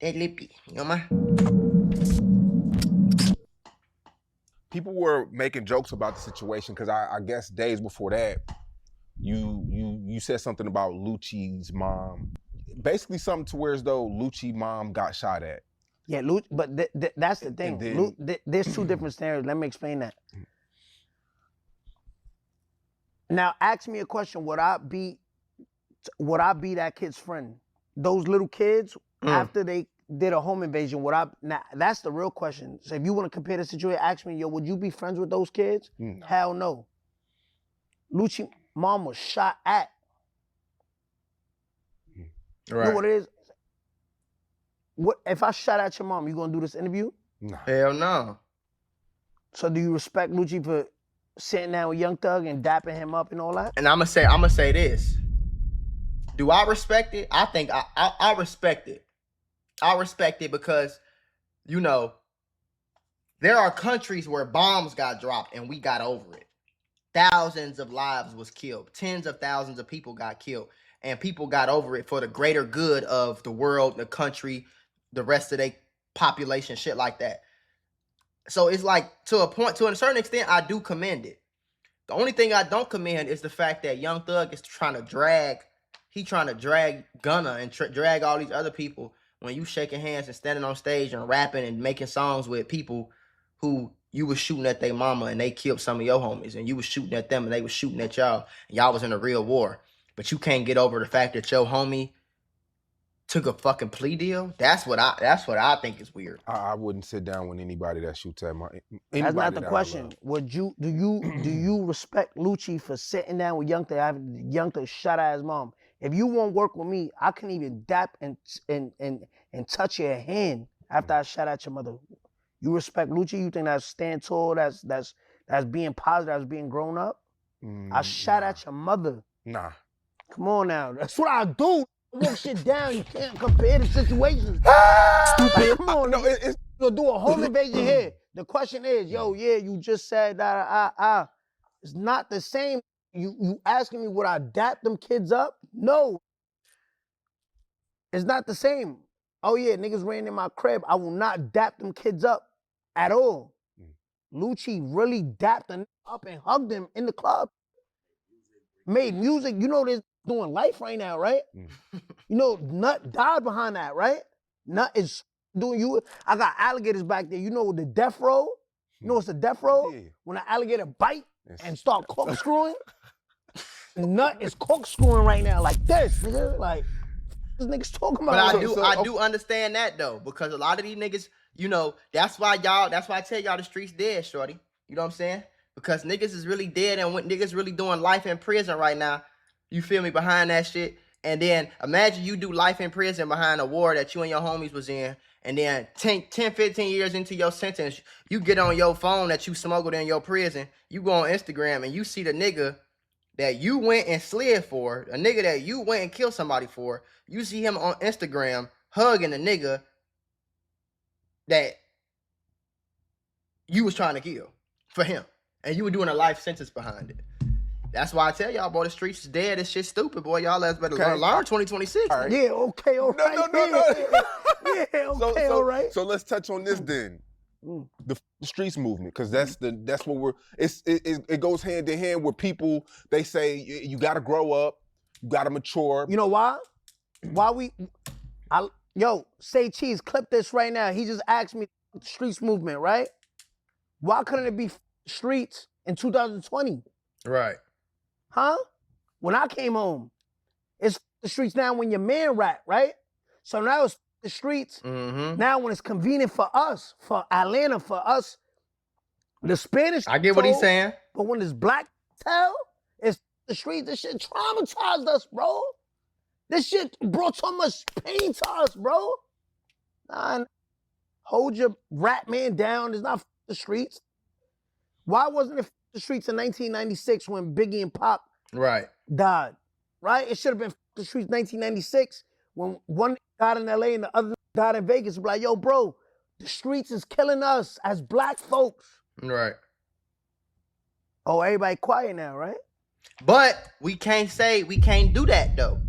That lippy, you know man. People were making jokes about the situation because I guess days before that, you said something about Lucci's mom, basically something to where as though Lucci's mom got shot at. Yeah, but that's the thing. then, There's two different scenarios. Let me explain that. Now, ask me a question. Would I be that kid's friend? Those little kids, after they did a home invasion, now, that's the real question. So if you want to compare the situation, ask me, yo, would you be friends with those kids? No. Hell no. Lucci's mom was shot at. Right. You know what it is? What if I shot at your mom? You gonna do this interview? No. Hell no. So do you respect Lucci for sitting down with Young Thug and dapping him up and all that? And I'ma say this. Do I respect it? I think I respect it. I respect it because, you know, there are countries where bombs got dropped and we got over it. Thousands of lives was killed. Tens of thousands of people got killed. And people got over it for the greater good of the world, the country, the rest of their population, shit like that. So it's like, to a certain extent, I do commend it. The only thing I don't commend is the fact that Young Thug is trying to drag Gunna and drag all these other people when you shaking hands and standing on stage and rapping and making songs with people who you was shooting at their mama and they killed some of your homies, and you was shooting at them and they was shooting at y'all, and y'all was in a real war. But you can't get over the fact that your homie took a fucking plea deal. That's what I think is weird. I wouldn't sit down with anybody that shoots at my. That's not the question. Would you do you respect Lucci for sitting down with Young Thug, having Young Thug shot at his mom? If you won't work with me, I can even dap and touch your hand after I shot at your mother. You respect Lucci? You think that's stand tall? That's being positive? That's being grown up? I shot at your mother. Nah. Come on now. That's what I do. Walk shit down. You can't compare the situations. Like, come on, no, it's gonna do a home invasion here. The question is, yo, yeah, you just said that. It's not the same. You asking me would I dap them kids up? No. It's not the same. Oh yeah, niggas ran in my crib. I will not dap them kids up at all. Lucci really dapped them up and hugged them in the club. Made music. You know this doing life right now, right? You know, Nut died behind that, right? Nut is doing you. I got alligators back there. You know the death row? You know what's the death row? Yeah. When an alligator bite and start corkscrewing. Nut is corkscrewing right now like this, nigga. Like, this nigga's talking about. But I do understand that though, because a lot of these niggas, you know, that's why I tell y'all the streets dead, shorty. You know what I'm saying? Because niggas is really dead, and when niggas really doing life in prison right now, you feel me, behind that shit. And then imagine you do life in prison behind a war that you and your homies was in, and then 10, 15 years into your sentence, you get on your phone that you smuggled in your prison, you go on Instagram and you see the nigga that you went and slid for, a nigga that you went and killed somebody for, you see him on Instagram hugging a nigga that you was trying to kill for him. And you were doing a life sentence behind it. That's why I tell y'all, boy, the streets is dead. This shit's stupid, boy. Y'all better learn 2026. All right. Yeah, okay, all right. No. Yeah, okay, all right. So let's touch on this then. The streets movement, because that's what we're. It goes hand in hand with people. They say you got to grow up, you got to mature. You know why? Yo, Say Cheese, clip this right now. He just asked me the streets movement, right? Why couldn't it be streets in 2020? Right. Huh? When I came home, it's the streets now when your man rap, right? So now it's the streets. Now when it's convenient for us, for Atlanta, for us, the Spanish. I get what he's saying. But when it's black tell, it's the streets. This shit traumatized us, bro. This shit brought so much pain to us, bro. Nah, hold your rap man down. It's not the streets. Why wasn't it the streets in 1996 when Biggie and Pop died? Right? It should have been the streets 1996 when one died in LA and the other died in Vegas. Be like, yo, bro, the streets is killing us as black folks. Right. Oh, everybody quiet now, right? But we can't do that though.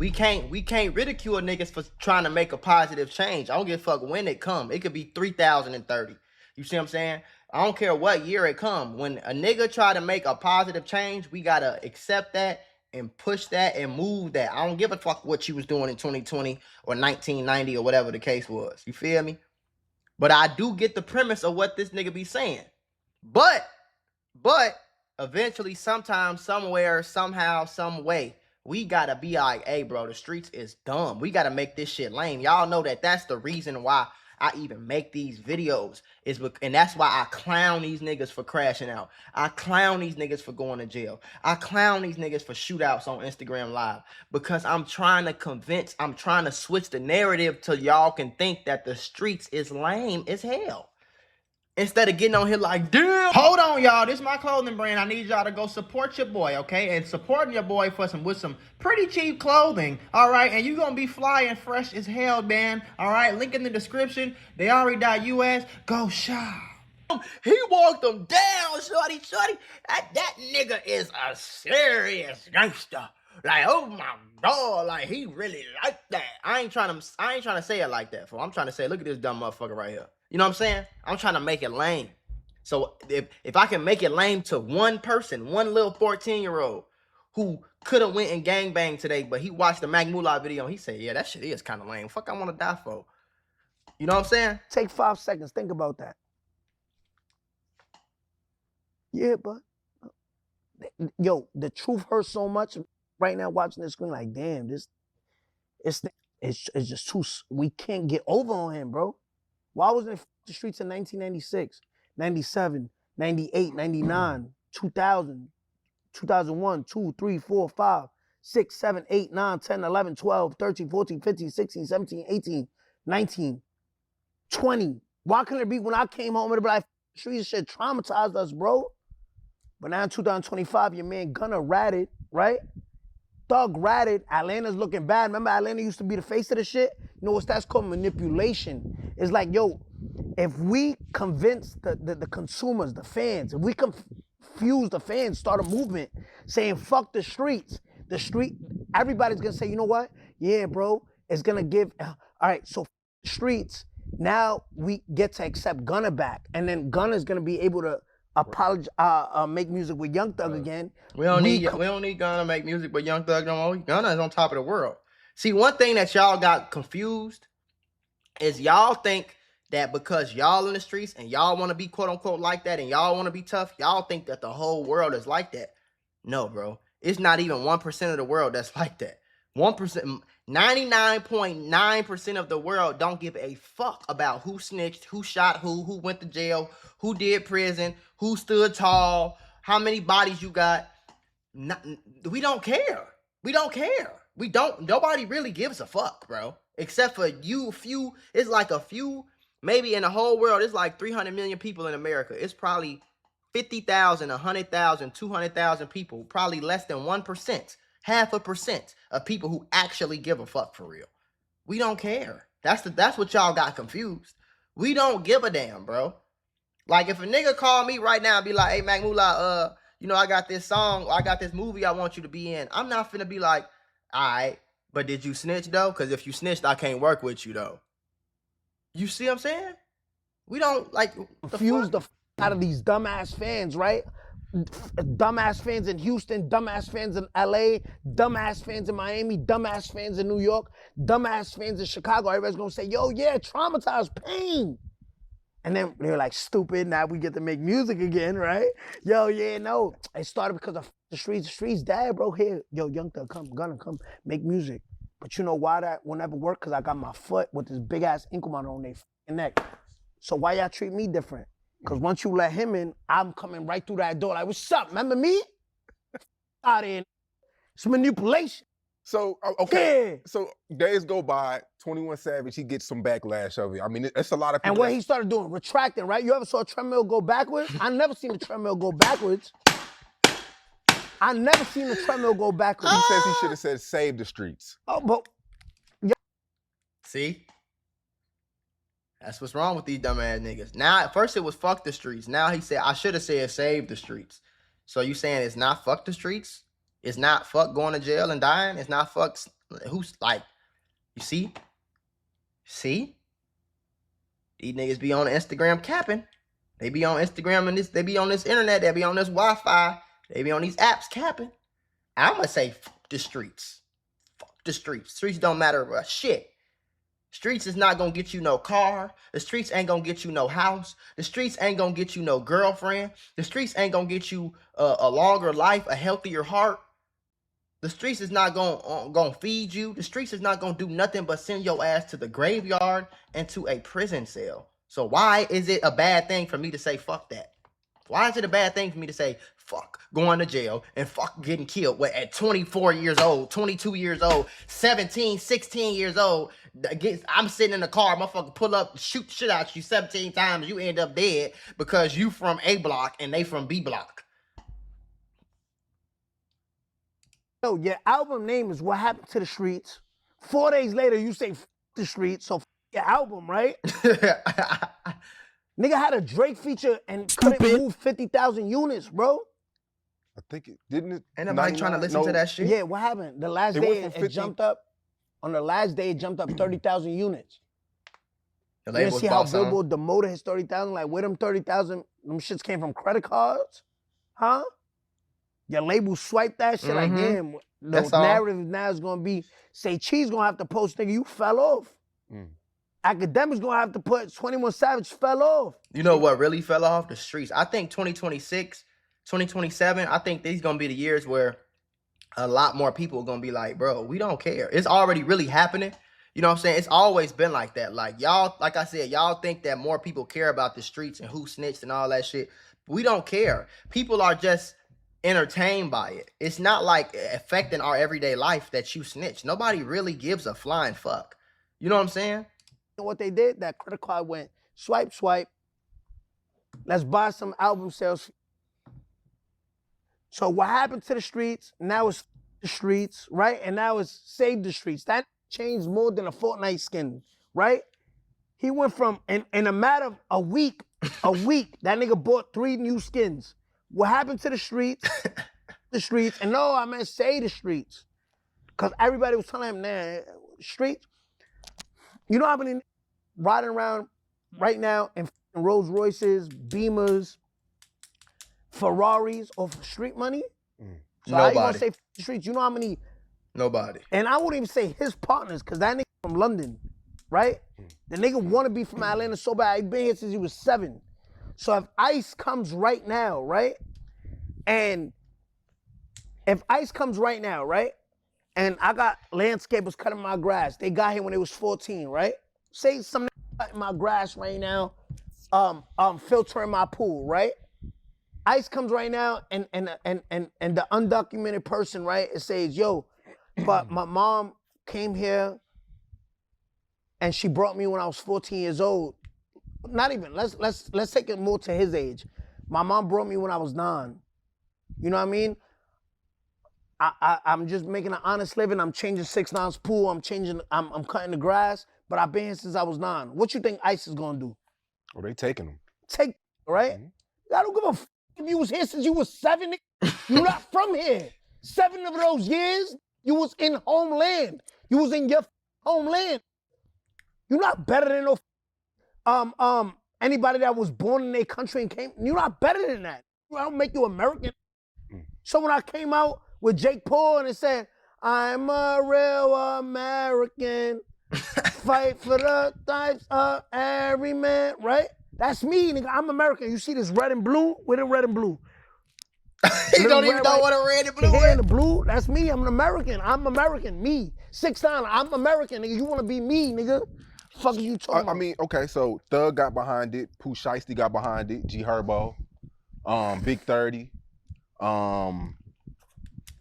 We can't ridicule niggas for trying to make a positive change. I don't give a fuck when it come. It could be 3030. You see what I'm saying? I don't care what year it come. When a nigga try to make a positive change, we gotta accept that and push that and move that. I don't give a fuck what you was doing in 2020 or 1990 or whatever the case was. You feel me? But I do get the premise of what this nigga be saying. But eventually, sometime, somewhere, somehow, some way, we gotta be like, hey, bro, the streets is dumb. We gotta make this shit lame. Y'all know that that's the reason why I even make these videos. And that's why I clown these niggas for crashing out. I clown these niggas for going to jail. I clown these niggas for shootouts on Instagram Live. Because I'm trying to switch the narrative till y'all can think that the streets is lame as hell. Instead of getting on here like, damn. Hold on, y'all. This is my clothing brand. I need y'all to go support your boy, okay? And supporting your boy with some pretty cheap clothing, all right? And you going to be fly and fresh as hell, man, all right? Link in the description. They.us. Go shop. He walked them down, shorty. That nigga is a serious gangster. Like, oh my God, like he really like that. I ain't trying to say it like that, fool. I'm trying to say, look at this dumb motherfucker right here. You know what I'm saying? I'm trying to make it lame. So if I can make it lame to one person, one little 14-year-old who could have went and gangbanged today, but he watched the Mula video and he said, yeah, that shit is kind of lame. Fuck, I want to die for. You know what I'm saying? Take 5 seconds. Think about that. Yeah, but yo, the truth hurts so much right now watching this screen. Like, damn, it's just too. We can't get over on him, bro. Why wasn't it the streets in 1996, 97, 98, 99, 2000, 2001, 2, 3, 4, 5, 6, 7, 8, 9, 10, 11, 12, 13, 14, 15, 16, 17, 18, 19, 20. Why couldn't it be when I came home and be like, streets shit traumatized us, bro? But now in 2025, your man Gunna ratted, right? Thug ratted. Atlanta's looking bad. Remember Atlanta used to be the face of the shit? You know what that's called? Manipulation. It's like, yo, if we convince the consumers, the fans, if we confuse the fans, start a movement saying fuck the streets, everybody's gonna say, you know what? Yeah, bro, it's gonna give, all right, so streets, now we get to accept Gunna back. And then Gunna's gonna be able to make music with Young Thug again. We don't need Gunna to make music with Young Thug no more. Gunna is on top of the world. See, one thing that y'all got confused is y'all think that because y'all in the streets and y'all want to be quote unquote like that and y'all want to be tough, y'all think that the whole world is like that. No, bro. It's not even 1% of the world that's like that. 1%, 99.9% of the world don't give a fuck about who snitched, who shot who went to jail, who did prison, who stood tall, how many bodies you got. We don't care. We don't care. Nobody really gives a fuck, bro. Except for few. It's like a few, maybe in the whole world, it's like 300 million people in America. It's probably 50,000, 100,000, 200,000 people, probably less than 1%, 0.5% of people who actually give a fuck for real. We don't care. That's what y'all got confused. We don't give a damn, bro. Like if a nigga call me right now and be like, hey, Mac Mula, you know, I got this song, I got this movie I want you to be in. I'm not finna be like, all right, but did you snitch though? Because if you snitched, I can't work with you though. You see what I'm saying? We don't like confuse the out of these dumbass fans, right? Dumbass fans in Houston, dumbass fans in LA, dumbass fans in Miami, dumbass fans in New York, dumbass fans in Chicago. Everybody's gonna say, yo, yeah, traumatized, pain. And then they're like, stupid, now we get to make music again, right? Yo, yeah, no. It started because of the streets. The streets died, bro. Here, yo, Young Thug, Gunna, come, make music. But you know why that will never work? Because I got my foot with this big-ass ankle monitor on their neck. So why y'all treat me different? Because once you let him in, I'm coming right through that door like, what's up, remember me? Out in. It's manipulation. So, okay. Yeah. So days go by, 21 Savage, he gets some backlash of it. I mean, it's a lot of people. And what he started doing, retracting, right? You ever saw a treadmill go backwards? I never seen a treadmill go backwards. I never seen a treadmill go backwards. He says he should have said save the streets. Oh, but see? That's what's wrong with these dumbass niggas. Now, at first it was fuck the streets. Now he said, I should have said save the streets. So you saying it's not fuck the streets? It's not fuck going to jail and dying? It's not fuck Who's like, you see? See? These niggas be on Instagram capping. They be on Instagram and they be on this internet, they be on this Wi-Fi, they be on these apps capping. I'ma say fuck the streets. Fuck the streets. Streets don't matter about shit. Streets is not gonna get you no car. The streets ain't gonna get you no house. The streets ain't gonna get you no girlfriend. The streets ain't gonna get you a longer life, a healthier heart. The streets is not gonna feed you. The streets is not gonna do nothing but send your ass to the graveyard and to a prison cell. So why is it a bad thing for me to say fuck that? Why is it a bad thing for me to say fuck going to jail and fuck getting killed at 24 years old, 22 years old, 17, 16 years old? I'm sitting in the car, motherfucker pull up, shoot shit out you 17 times, you end up dead because you from A block and they from B block. Yo, your album name is What Happened to the Streets. 4 days later, you say F the streets, so F your album, right? Nigga had a Drake feature and couldn't move 50,000 units, bro. I think it didn't. Ain't nobody trying to listen to that shit. Yeah, what happened? The last day it jumped up. On the last day, it jumped up 30,000 units. The You label see how Billboard demoted his 30,000? Like, where them 30,000, them shits came from credit cards? Huh? Your label swiped that shit like, damn, the narrative now is going to be, say Cheese going to have to post, nigga, you fell off. Academics going to have to put 21 Savage fell off. You know what really fell off? The streets. I think 2026, 2027, I think these going to be the years where a lot more people are going to be like, bro, we don't care. It's already really happening. You know what I'm saying? It's always been like that. Like, y'all, like I said, y'all think that more people care about the streets and who snitched and all that shit. We don't care. People are just entertained by it. It's not like affecting our everyday life that you snitch. Nobody really gives a flying fuck. You know what I'm saying? What they did, that credit card went swipe, swipe. Let's buy some album sales. So what happened to the streets? Now it's the streets, right? And now it's Save the Streets. That changed more than a Fortnite skin, right? He went from, in a matter of a week, that nigga bought 3 new skins. What happened to the streets? The streets. And no, I meant Say the Streets. Because everybody was telling him, nah, streets. You know how many riding around right now in Rolls Royces, Beamers, Ferraris off street money? So how you gonna say the streets? You know how many? Nobody. And I wouldn't even say his partners, because that nigga from London, right? The nigga wanna be from Atlanta so bad. He been here since he was 7. So if ICE comes right now, right? And if ICE comes right now, right? And I got landscapers cutting my grass. They got here when they was 14, right? Say some nigga cutting my grass right now, filtering my pool, right? ICE comes right now and the undocumented person, right? It says, yo, but my mom came here and she brought me when I was 14 years old. Not even, let's take it more to his age. My mom brought me when I was 9. You know what I mean? I'm just making an honest living. I'm changing 6ix9ine's pool. I'm cutting the grass, but I've been here since I was 9. What you think ICE is gonna do? Oh, they taking them. Take, right? I don't give a f if you was here since you was 7. You're not from here. 7 of those years, you was in homeland. You was in your homeland. You're not better than no anybody that was born in their country and came. You're not better than that. I don't make you American. So when I came out with Jake Paul and it said, I'm a real American, fight for the types of every man, right? That's me, nigga. I'm American. You see this red and blue? With the red and blue. You don't even know what a red and blue is? And the blue, that's me. I'm an American. I'm American. Me. 6ix9ine, I'm American, nigga. You want to be me, nigga? Fuck are you talking about? I mean, okay, so Thug got behind it. Pooh Shiesty got behind it. G Herbo. Big 30. Them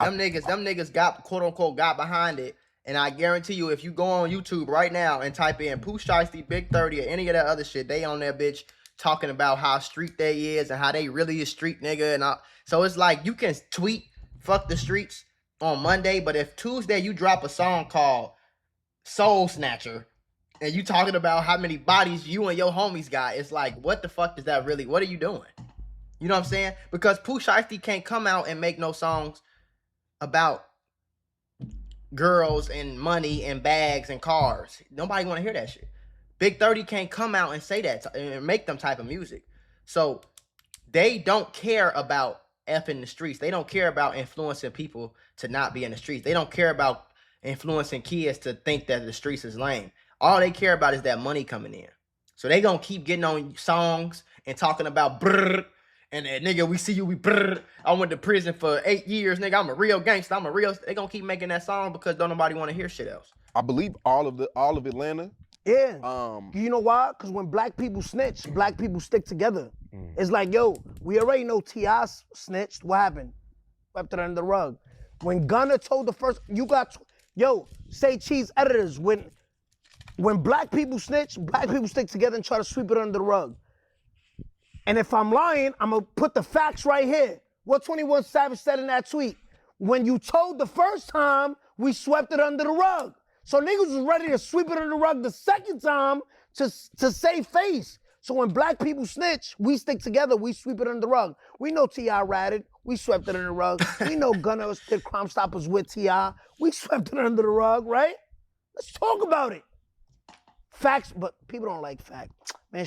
niggas got, quote unquote, got behind it. And I guarantee you, if you go on YouTube right now and type in Pooh Shiesty, Big 30, or any of that other shit, they on that bitch talking about how street they is and how they really is street nigga. And all. So it's like you can tweet fuck the streets on Monday, but if Tuesday you drop a song called Soul Snatcher and you talking about how many bodies you and your homies got, it's like, what the fuck does that really, what are you doing? You know what I'm saying? Because Pooh Shiesty can't come out and make no songs about girls and money and bags and cars. Nobody want to hear that shit. Big 30 can't come out and say that and make them type of music. So they don't care about effing the streets. They don't care about influencing people to not be in the streets. They don't care about influencing kids to think that the streets is lame. All they care about is that money coming in. So they gonna keep getting on songs and talking about brrr, and nigga, we see you, we brrr. I went to prison for 8 years, nigga. I'm a real gangster. I'm a real. They gonna keep making that song because don't nobody want to hear shit else. I believe all of Atlanta. Yeah. You know why? Because when black people snitch, black people stick together. It's like, yo, we already know T.I. snitched. What happened? Swept it under the rug. When Gunna told the first, say cheese editors, when black people snitch, black people stick together and try to sweep it under the rug. And if I'm lying, I'm gonna put the facts right here. What 21 Savage said in that tweet. When you told the first time, we swept it under the rug. So niggas was ready to sweep it under the rug the second time to save face. So when black people snitch, we stick together, we sweep it under the rug. We know T.I. ratted, we swept it under the rug. We know Gunna did Crime Stoppers with T.I. We swept it under the rug, right? Let's talk about it. Facts, but people don't like facts. Man,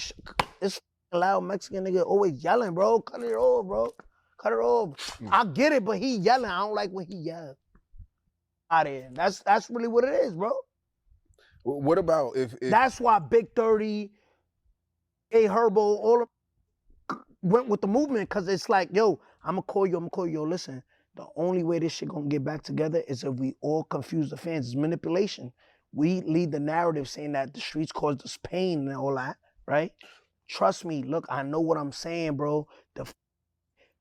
this loud Mexican nigga always yelling, bro. Cut it off, bro. Cut it off. I get it, but he yelling. I don't like when he yells. Out of here. That's really what it is, bro. What about if That's why Big 30, A Herbo, all of went with the movement, because it's like, yo, I'm gonna call you, yo, listen, the only way this shit gonna get back together is if we all confuse the fans. It's manipulation. We lead the narrative saying that the streets caused us pain and all that, right? Trust me, look, I know what I'm saying, bro.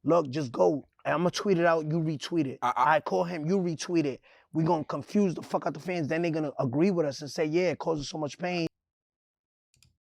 Look, just go. I'm gonna tweet it out, you retweet it. I call him, you retweet it. We're gonna confuse the fuck out the fans, then they're gonna agree with us and say, yeah, it causes so much pain.